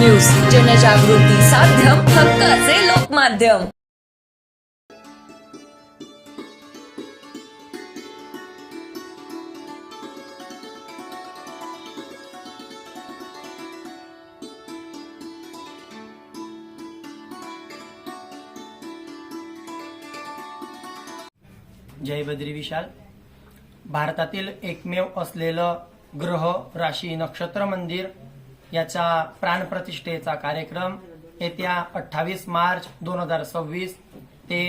News जनजागृती साध्यम हक्काचे लोकमाध्यम। जय बद्री विशाल। भारतातील एकमेव असलेलं ग्रह राशी नक्षत्र मंदिर याचा प्राणप्रतिष्ठेचा कार्यक्रम येत्या 28 मार्च 2026 ते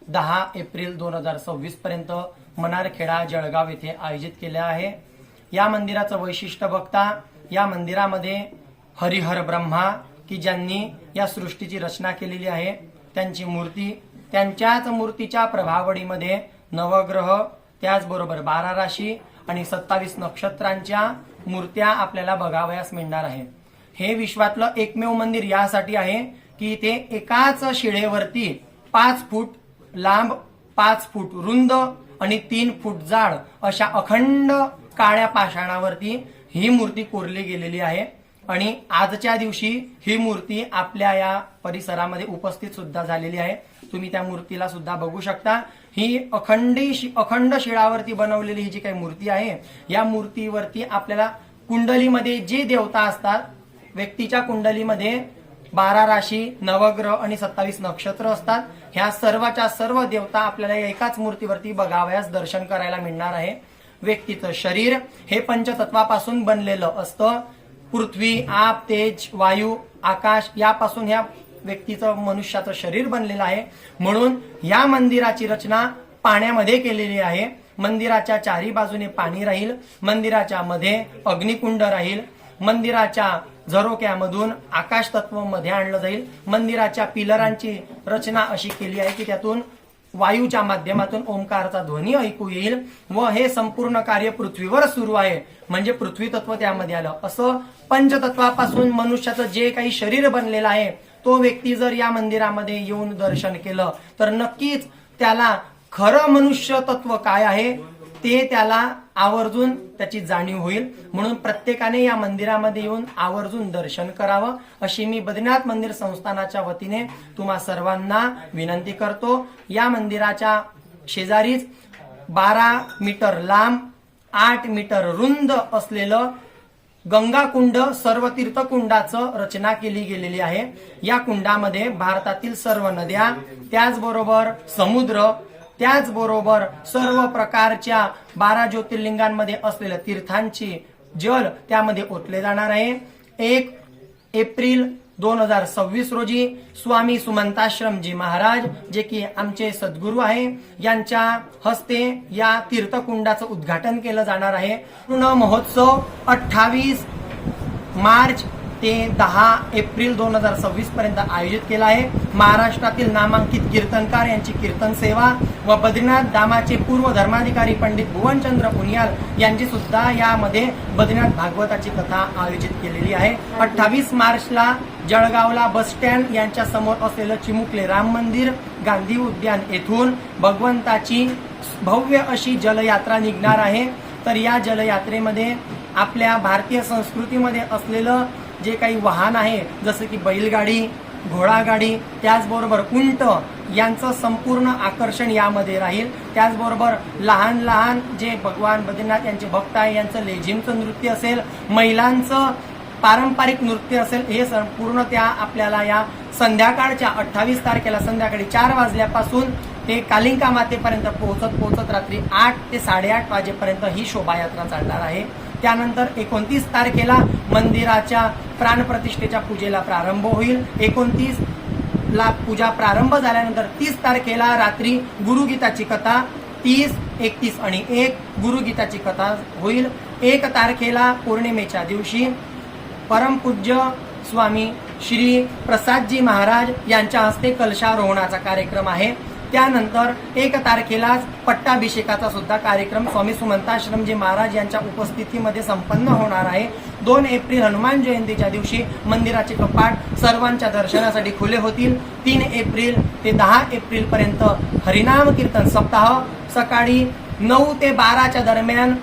10 एप्रिल 2026 पर्यंत मनारखेडा जळगाव येथे आयोजित केले आहे। या मंदिराचं वैशिष्ट्य बघता या मंदिरामध्ये हरिहर ब्रह्मा की ज्यांनी या सृष्टीची रचना केलेली आहे त्यांची मूर्ती, त्यांच्याच मूर्तीच्या प्रभावळीमध्ये नवग्रह, त्याचबरोबर 12 राशी आणि 27 नक्षत्रांच्या मूर्त्या आपल्याला बघावयास मिळणार आहे। हे विश्वातलं एकमेव मंदिर यासाठी आहे की ते एकाच शिळेवरती 5 फूट लांब, 5 फूट रुंद आणि 3 फूट जाड अशा अखंड काळ्या पाषाणावरती ही मूर्ती कोरली गेलेली आहे आणि आजच्या दिवशी ही मूर्ती आपल्या या परिसरामध्ये उपस्थित सुद्धा झालेली आहे। तुम्ही त्या मूर्तीला सुद्धा बघू शकता। ही अखंड शिळावरती बनवलेली ही जी काही मूर्ती आहे या मूर्तीवरती आपल्याला कुंडलीमध्ये जे देवता असतात, व्यक्तीच्या कुंडलीमध्ये 12 राशी, नवग्रह आणि 27 नक्षत्र असतात। ह्या सर्वच्या सर्व देवता आपल्याला एकाच मूर्तीवरती बघावयास दर्शन करायला मिळणार आहे। व्यक्तीचं शरीर हे पंचतत्वापासून बनलेलं असतं। पृथ्वी, आप, तेज, वायू, आकाश यापासून ह्या व्यक्तीचं मनुष्याचं शरीर बनलेलं आहे। म्हणून या मंदिराची रचना पाण्यामध्ये केलेली आहे। मंदिराच्या चारी बाजूने पाणी राहील, मंदिराच्या मध्ये अग्निकुंड राहील, मंदिराच्या झरोक्यामधून आकाश तत्व मध्ये आणलं जाईल। मंदिराच्या पिलरांची रचना अशी केली आहे की त्यातून वायूच्या माध्यमातून ओंकारचा ध्वनी ऐकू येईल व हे संपूर्ण कार्य पृथ्वीवर सुरू आहे, म्हणजे पृथ्वी तत्व त्यामध्ये आलं। असं पंचतत्वापासून मनुष्याचं जे काही शरीर बनलेलं आहे तो व्यक्ती जर या मंदिरामध्ये येऊन दर्शन केलं तर नक्कीच त्याला खरं मनुष्य तत्व काय आहे ते त्याला आवर्जून त्याची जाणीव होईल। म्हणून प्रत्येकाने या मंदिरामध्ये येऊन आवर्जून दर्शन करावं अशी मी बद्रीनाथ मंदिर संस्थानाच्या वतीने तुम्हा सर्वांना विनंती करतो। या मंदिराच्या शेजारीच 12 मीटर लांब, 8 मीटर रुंद असलेलं गंगा कुंड, सर्व तीर्थकुंडाचं रचना केली गेलेली आहे। या कुंडामध्ये भारतातील सर्व नद्या, त्याचबरोबर समुद्र, त्याचबरोबर सर्व प्रकारच्या 12 ज्योतिर्लिंगांमध्ये असलेल्या तीर्थांची जल त्यामध्ये ओतले जाणार आहे। 1 एप्रिल 2026 रोजी स्वामी सुमंताश्रमजी महाराज जे की आमचे सद्गुरू आहे यांच्या हस्ते या तीर्थकुंडाचं उद्घाटन केलं जाणार आहे। पूर्ण महोत्सव 28 मार्च ते 10 एप्रिल 2026 पर्यंत आयोजित केला आहे। महाराष्ट्रातील नामांकित कीर्तनकार यांची कीर्तन सेवा व बद्रीनाथ धामाचे पूर्व धर्माधिकारी पंडित भुवनचंद्र पुनियाल यांची सुद्धा यामध्ये बद्रीनाथ भागवताची कथा आयोजित केलेली आहे। 28 मार्चला जळगावला बस स्टँड यांच्या समोर असलेलं चिमुकले राम मंदिर, गांधी उद्यान येथून भगवंताची भव्य अशी जलयात्रा निघणार आहे। तर या जलयात्रेमध्ये आपल्या भारतीय संस्कृतीमध्ये असलेलं जे काही वाहन आहे जसं की बैलगाडी, घोडागाडी, त्याचबरोबर उंट यांचं संपूर्ण आकर्षण यामध्ये राहील। त्याचबरोबर लहान लहान जे भगवान बद्रीनाथ यांचे भक्त आहे यांचं लेझिमचं नृत्य असेल, महिलांचं पारंपरिक नृत्य असेल, हे संपूर्ण त्या आपल्याला या संध्याकाळच्या 28 तारखेला संध्याकाळी 4 वाजल्यापासून ते कालिंका मातेपर्यंत पोहोचत रात्री 8 ते 8:30 वाजेपर्यंत ही शोभायात्रा चालणार आहे। त्यानंतर 29 तारखेला मंदिराच्या प्राणप्रतिष्ठेच्या पूजेला प्रारंभ होईल। 29 ला पूजा प्रारंभ झाल्यानंतर 30 तारखेला रात्री गुरुगीताची कथा, 30, 31 आणि 1 गुरुगीताची कथा होईल। 1 तारखेला पौर्णिमेच्या दिवशी परमपूज्य स्वामी श्री प्रसादजी महाराज यांच्या हस्ते कलशारोहणाचा कार्यक्रम आहे। त्यानंतर 1 तारखेलाच पट्टाभिषेकाचा सुद्धा कार्यक्रम स्वामी सुमंताश्रमजी महाराज यांच्या उपस्थितीमध्ये संपन्न होणार आहे। 2 एप्रिल हनुमान जयंतीच्या दिवशी मंदिराचे कपाट सर्वांच्या दर्शनासाठी खुले होतील। 3 एप्रिल ते 10 एप्रिल पर्यंत हरिनाम कीर्तन सप्ताह सकाळी 9 ते 12च्या दरम्यान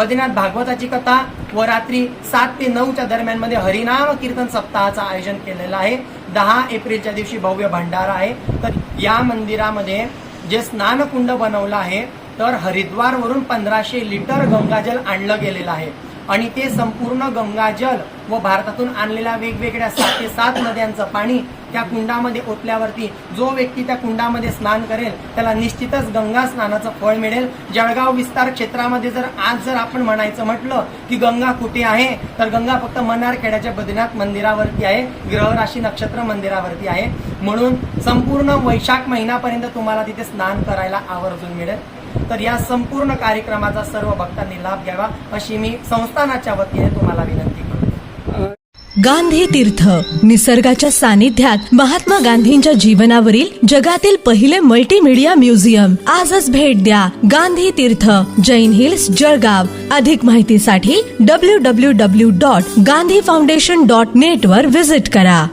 बद्रीनाथ भागवताची कथा व रात्री 7 ते 9च्या दरम्यान मध्ये हरिनाम कीर्तन सप्ताहाचं आयोजन केलेलं आहे. 10 एप्रिलच्या दिवशी भव्य भंडारा आहे. तर या मंदिरामध्ये जे स्नानकुंड बनवलं आहे तर हरिद्वारवरून 1500 लिटर गंगाजल आणलं गेलेलं आहे आणि ते संपूर्ण गंगाजल व भारतातून आणलेल्या वेगवेगळ्या 7 ते 7 नद्यांचं पाणी त्या कुंडामध्ये ओतल्यावरती जो व्यक्ती त्या कुंडामध्ये स्नान करेल त्याला निश्चितच गंगा स्नानाचं फळ मिळेल. जळगाव विस्तार क्षेत्रामध्ये जर आपण म्हणायचं म्हटलं की गंगा कुठे आहे तर गंगा फक्त मनारखेड्याच्या बद्रीनाथ मंदिरावरती आहे, ग्रह राशी नक्षत्र मंदिरावरती आहे. म्हणून संपूर्ण वैशाख महिन्यापर्यंत तुम्हाला तिथे स्नान करायला आवर्जून मिळेल. तर या संपूर्ण कार्यक्रमाचा सर्व भक्तांनी लाभ घ्यावा अशी मी संस्थानाच्या वतीने तुम्हाला विनंती करतो. गांधी तीर्थ निसर्गाच्या सानिध्यात महात्मा गांधींच्या जीवनावरील जगातील पहिले मल्टीमीडिया म्युझियम. आजच भेट द्या. गांधी तीर्थ, जैन हिल्स, जळगाव. अधिक माहितीसाठी www.gandhifoundation.net वर व्हिजिट करा.